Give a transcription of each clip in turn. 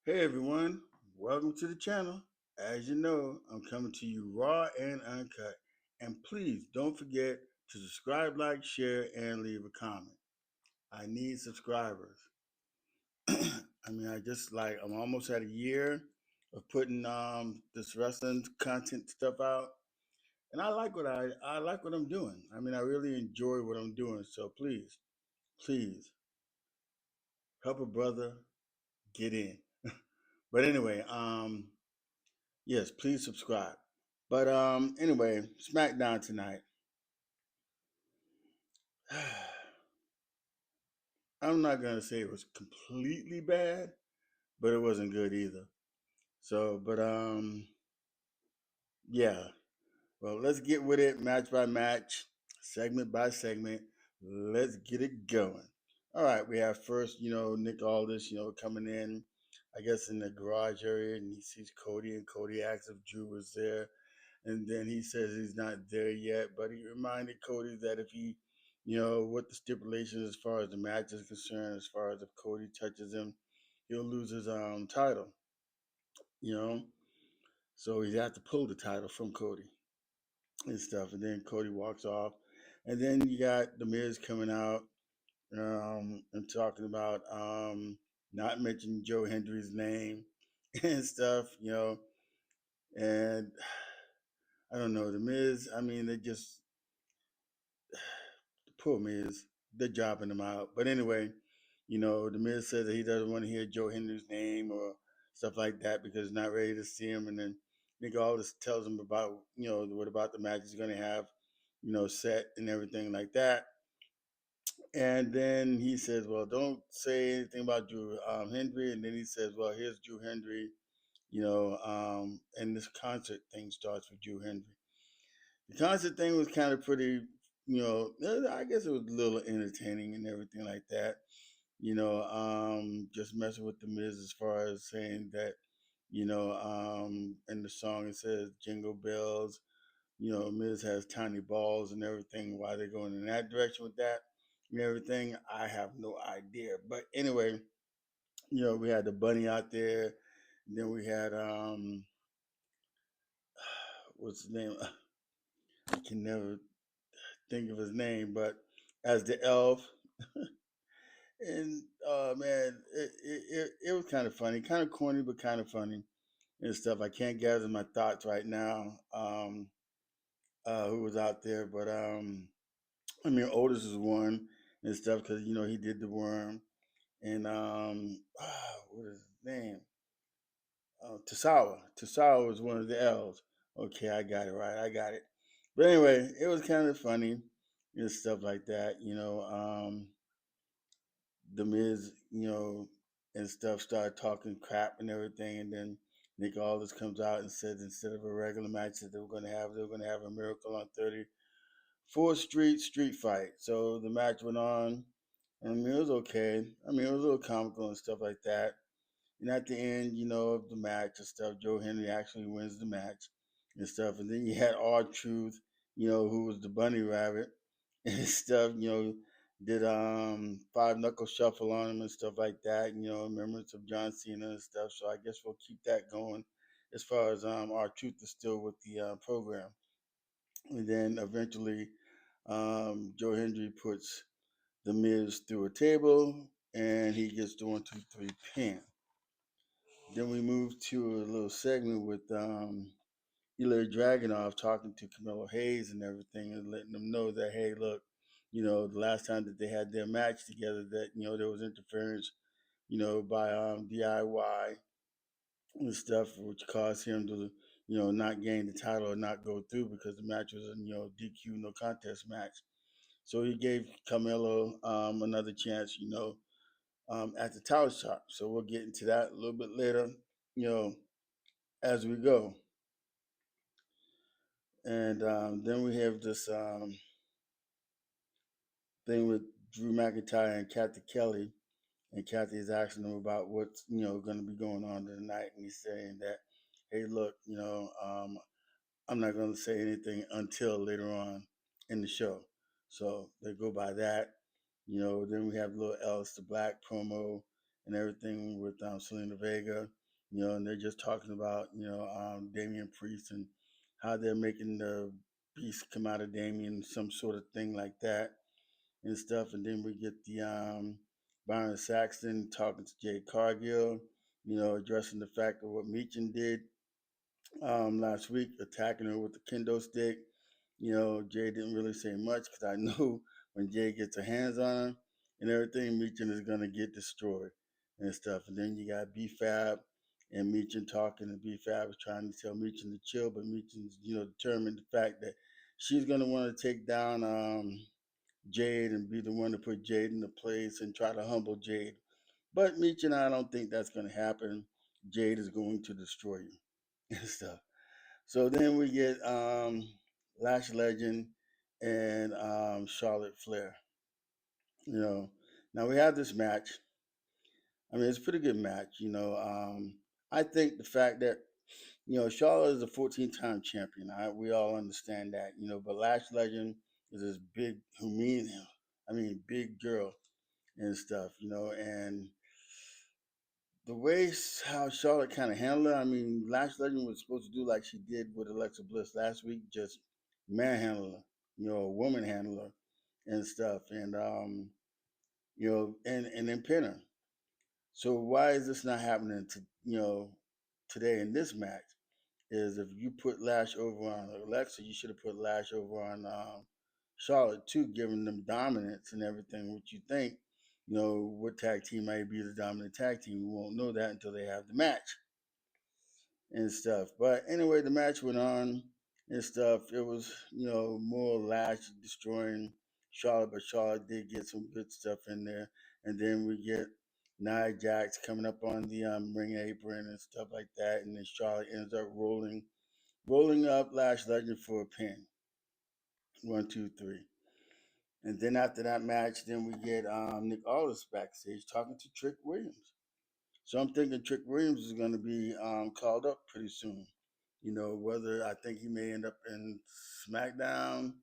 Hey everyone, welcome to the channel. As you know, I'm coming to you raw and uncut. And please don't forget to subscribe, like, share, and leave a comment. I need subscribers. I'm almost at a year of putting this wrestling content stuff out. And I like what I'm doing. I really enjoy what I'm doing. So please help a brother get in. But anyway, yes, please subscribe. But anyway, SmackDown tonight. I'm not gonna say it was completely bad, but it wasn't good either. So, but yeah. Well, let's get with it, match by match, segment by segment. Let's get it going. All right, we have first, Nick Aldis, coming in, I guess in the garage area, and he sees Cody, and Cody asks if Drew was there. And then he says he's not there yet, but he reminded Cody that if he, what the stipulations as far as the match is concerned, as far as if Cody touches him, he'll lose his title, you know. So he'd have to pull the title from Cody and stuff. And then Cody walks off. And then you got the Miz coming out and talking about not mentioning Joe Hendry's name and stuff, And I don't know, the Miz, they just poor Miz, they're dropping him out. But anyway, the Miz says that he doesn't want to hear Joe Hendry's name or stuff like that because he's not ready to see him. And then Nick Aldis tells him about, what about the match he's going to have, set and everything like that. And then he says, well, don't say anything about Drew Hendry. And then he says, well, here's Drew Hendry, and this concert thing starts with Drew Hendry. The concert thing was kind of pretty, I guess it was a little entertaining and everything like that. Just messing with the Miz as far as saying that, in the song it says Jingle Bells, Miz has tiny balls and everything. Why they're going in that direction with that and everything, I have no idea. But anyway, we had the bunny out there. And then we had what's his name? I can never think of his name, but as the elf. And man, it was kind of funny, kind of corny, but kind of funny and stuff. I can't gather my thoughts right now. Who was out there? But Otis is one and stuff because he did the worm and what is his name? Tasawa. Tasawa was one of the elves. Okay, I got it right. I got it. But anyway, it was kind of funny and stuff like that. The Miz, and stuff started talking crap and everything, and then Nick Aldis comes out and says instead of a regular match that they were gonna have a Miracle on 34th Street fight. So the match went on. It was okay. It was a little comical and stuff like that. And at the end, of the match and stuff, Joe Henry actually wins the match and stuff. And then you had R-Truth, who was the bunny rabbit and stuff, did five knuckle shuffle on him and stuff like that, remembrance of John Cena and stuff. So I guess we'll keep that going as far as R-Truth is still with the program. And then eventually Joe Hendry puts the Miz through a table and he gets the 1, 2, 3 pin. Then we move to a little segment with Ilja Dragunov talking to Carmelo Hayes and everything and letting them know that, hey, look, the last time that they had their match together that, there was interference, by DIY and stuff, which caused him to, not gain the title or not go through because the match was a, DQ, no contest match. So he gave Carmelo another chance, at the title shot. So we'll get into that a little bit later, you know, as we go. And then we have this thing with Drew McIntyre and Kathy Kelly. And Kathy is asking him about what's, going to be going on tonight. And he's saying that, hey, look, I'm not going to say anything until later on in the show. So they go by that. Then we have little Alice the Black promo and everything with Selena Vega, and they're just talking about Damian Priest and how they're making the beast come out of Damian, some sort of thing like that and stuff. And then we get the Byron Saxton talking to Jade Cargill, addressing the fact of what Meechin did last week, attacking her with the kendo stick. Jay didn't really say much because I know when Jay gets her hands on her and everything, Meechin is gonna get destroyed and stuff. And then you got B-Fab and Meechin talking, and B-Fab is trying to tell Meechin to chill, but Meechin's determined the fact that she's gonna want to take down Jade and be the one to put Jade in the place and try to humble Jade. But Meechin, I don't think that's gonna happen. Jade is going to destroy you and stuff. So then we get Lash Legend and Charlotte Flair. You know, now we have this match. I mean, it's a pretty good match. I think the fact that Charlotte is a 14-time champion. We all understand that. But Lash Legend is this big, big girl and stuff. And the way how Charlotte kind of handled it, I mean, Lash Legend was supposed to do like she did with Alexa Bliss last week, just manhandle her, woman handler and stuff, and and then pin her. So why is this not happening to today in this match? Is if you put Lash over on Alexa, you should have put Lash over on Charlotte too, giving them dominance and everything. What you think, what tag team might be the dominant tag team? We won't know that until they have the match and stuff. But anyway, the match went on and stuff. It was, more Lash destroying Charlotte, but Charlotte did get some good stuff in there. And then we get Nia Jax coming up on the ring apron and stuff like that. And then Charlotte ends up rolling up Lash Legend for a pin. 1, 2, 3. And then after that match, then we get Nick Aldis backstage talking to Trick Williams. So I'm thinking Trick Williams is going to be called up pretty soon. Whether I think he may end up in SmackDown,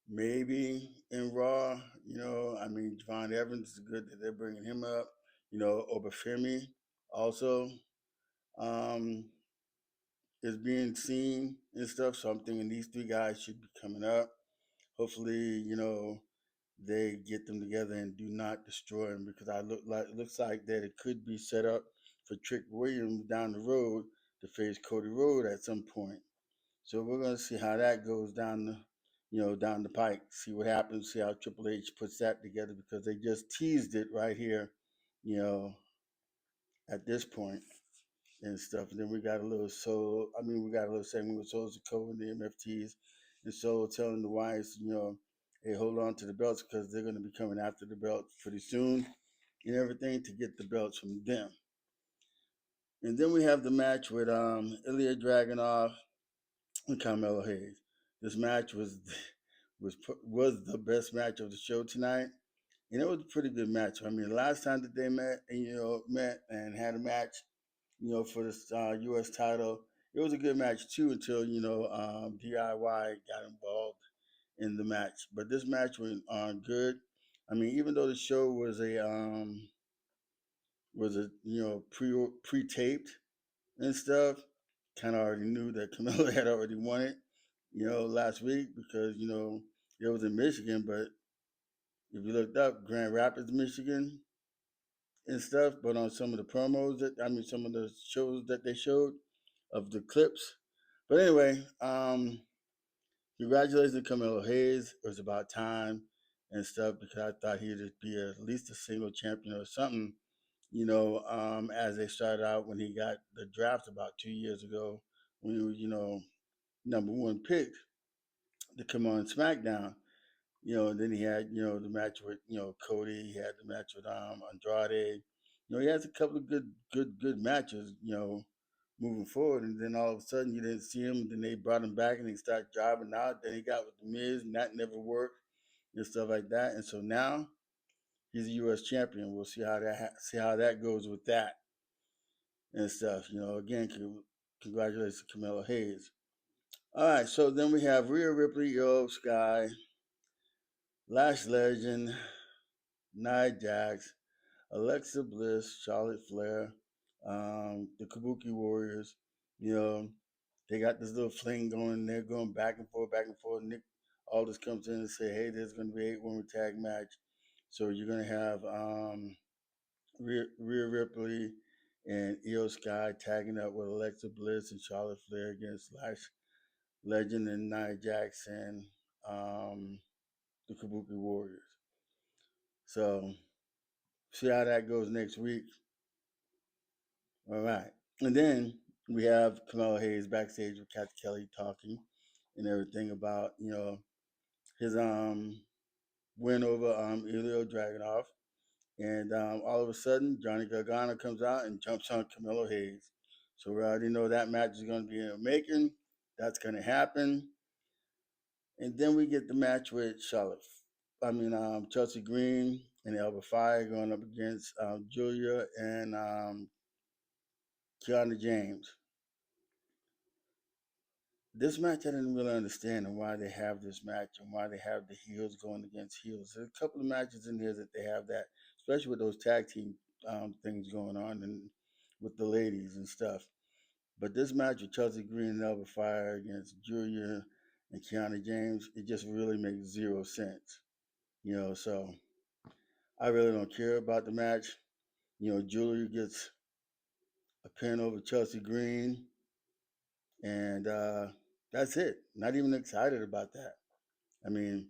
maybe in Raw. Javon Evans is good that they're bringing him up. Obafemi also um, is being seen and stuff. So I'm thinking these three guys should be coming up. Hopefully, they get them together and do not destroy them because it looks like that it could be set up for Trick Williams down the road to face Cody Rhodes at some point. So we're gonna see how that goes down the pike. See what happens. See how Triple H puts that together because they just teased it right here, you know, at this point and stuff. And then we got a little solo. We got a little segment with Souls of Code and the MFTs, and Solo telling the wives, hey, hold on to the belts because they're going to be coming after the belts pretty soon and everything to get the belts from them. And then we have the match with Ilya Dragunov and Carmelo Hayes. This match was the best match of the show tonight, and it was a pretty good match. Last time that they met and had a match, for this U.S. title, it was a good match too until DIY got involved in the match. But this match went on good. Even though the show was pre-taped and stuff, kind of already knew that Camilla had already won it, last week because it was in Michigan. But if you looked up Grand Rapids, Michigan, and stuff, but on some of the promos some of the shows that they showed of the clips. But anyway, congratulations to Carmelo Hayes. It was about time and stuff because I thought he'd be at least a single champion or something, as they started out when he got the draft about 2 years ago when he was, number one pick to come on SmackDown. And then he had, the match with, Cody. He had the match with Andrade. He has a couple of good matches, moving forward. And then all of a sudden you didn't see him. Then they brought him back and he started jobbing out. Then he got with the Miz and that never worked and stuff like that. And so now he's a U.S. champion. We'll see how that goes with that and stuff. Again, congratulations to Carmelo Hayes. All right, so then we have Rhea Ripley, Sky, Lash Legend, Nia Jax, Alexa Bliss, Charlotte Flair, the Kabuki Warriors. You know, they got this little fling going. They're going back and forth, back and forth. Nick Aldis comes in and say, "Hey, there's going to be 8-woman tag match." So you're going to have Rhea Ripley and Io Sky tagging up with Alexa Bliss and Charlotte Flair against Lash, Legend, and Nia Jackson, um, the Kabuki Warriors. So see how that goes next week. All right. And then we have Carmelo Hayes backstage with Kathy Kelly talking and everything about, his win over Ilja Dragunov. And all of a sudden, Johnny Gargano comes out and jumps on Carmelo Hayes. So we already know that match is going to be in the making. That's going to happen. And then we get the match with Chelsea Green and Alba Fyre going up against Giulia and Kiana James. This match I didn't really understand and why they have this match and why they have the heels going against heels. There's a couple of matches in here that they have that, especially with those tag team things going on and with the ladies and stuff. But this match with Chelsea Green and Alba Fyre against Julia and Kiana James, it just really makes zero sense. So I really don't care about the match. Julia gets a pin over Chelsea Green, and that's it. Not even excited about that. I mean,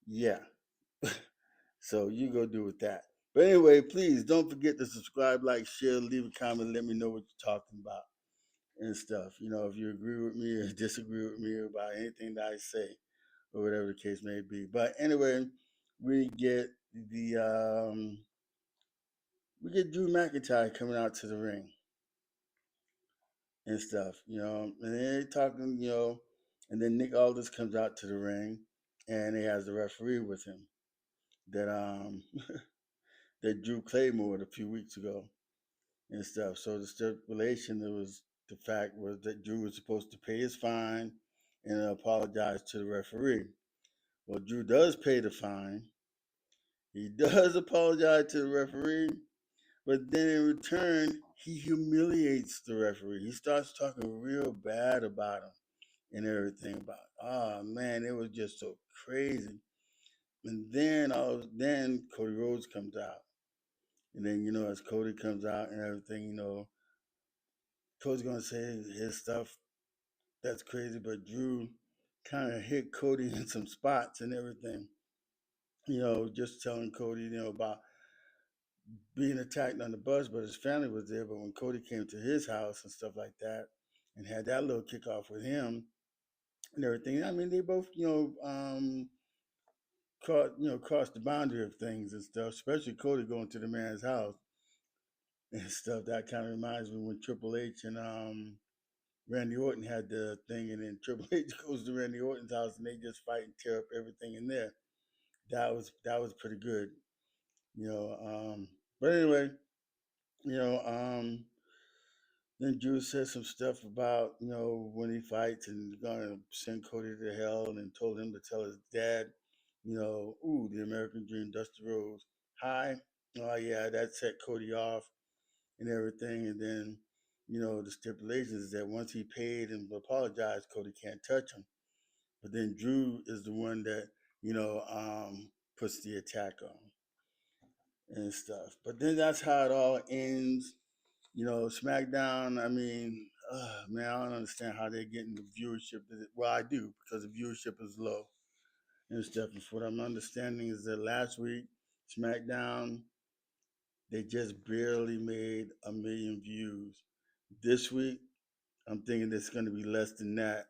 yeah. So you go do with that. But anyway, please don't forget to subscribe, like, share, leave a comment, let me know what you're talking about and stuff. If you agree with me or disagree with me about anything that I say or whatever the case may be. But anyway, we get the we get Drew McIntyre coming out to the ring and stuff, and they're talking, and then Nick Aldis comes out to the ring and he has the referee with him that that Drew Claymore a few weeks ago and stuff. So the stipulation was the fact was that Drew was supposed to pay his fine and apologize to the referee. Well, Drew does pay the fine. He does apologize to the referee, but then in return, he humiliates the referee. He starts talking real bad about him and everything about. Oh man, it was just so crazy. And then Cody Rhodes comes out. And then, as Cody comes out and everything, Cody's gonna say his stuff that's crazy, but Drew kind of hit Cody in some spots and everything. Just telling Cody, about being attacked on the bus, but his family was there. But when Cody came to his house and stuff like that, and had that little kickoff with him and everything, I mean, they both, crossed the boundary of things and stuff. Especially Cody going to the man's house and stuff. That kind of reminds me when Triple H and Randy Orton had the thing, and then Triple H goes to Randy Orton's house, and they just fight and tear up everything in there. That was pretty good, you know. But anyway, you know, then Drew said some stuff about when he fights and gonna send Cody to hell, and then told him to tell his dad, ooh, the American Dream, Dusty Rhodes, hi. Oh yeah, that set Cody off and everything, and then the stipulations is that once he paid and apologized, Cody can't touch him. But then Drew is the one that puts the attack on and stuff. But then that's how it all ends. SmackDown. I mean, man, I don't understand how they're getting the viewership. Well, I do because the viewership is low and stuff. And what I'm understanding is that last week SmackDown they just barely made 1 million views. This week, I'm thinking it's going to be less than that,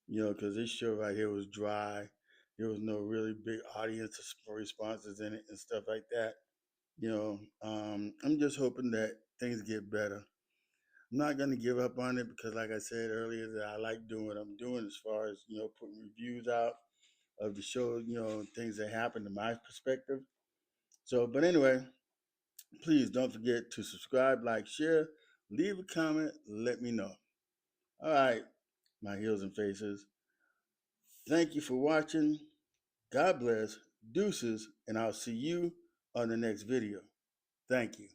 because this show right here was dry. There was no really big audience responses in it and stuff like that. I'm just hoping that things get better. I'm not going to give up on it because, like I said earlier, that I like doing what I'm doing as far as, putting reviews out of the show, things that happen to my perspective. So, but anyway, please don't forget to subscribe, like, share, leave a comment, let me know. All right, my heels and faces. Thank you for watching. God bless, deuces, and I'll see you on the next video. Thank you.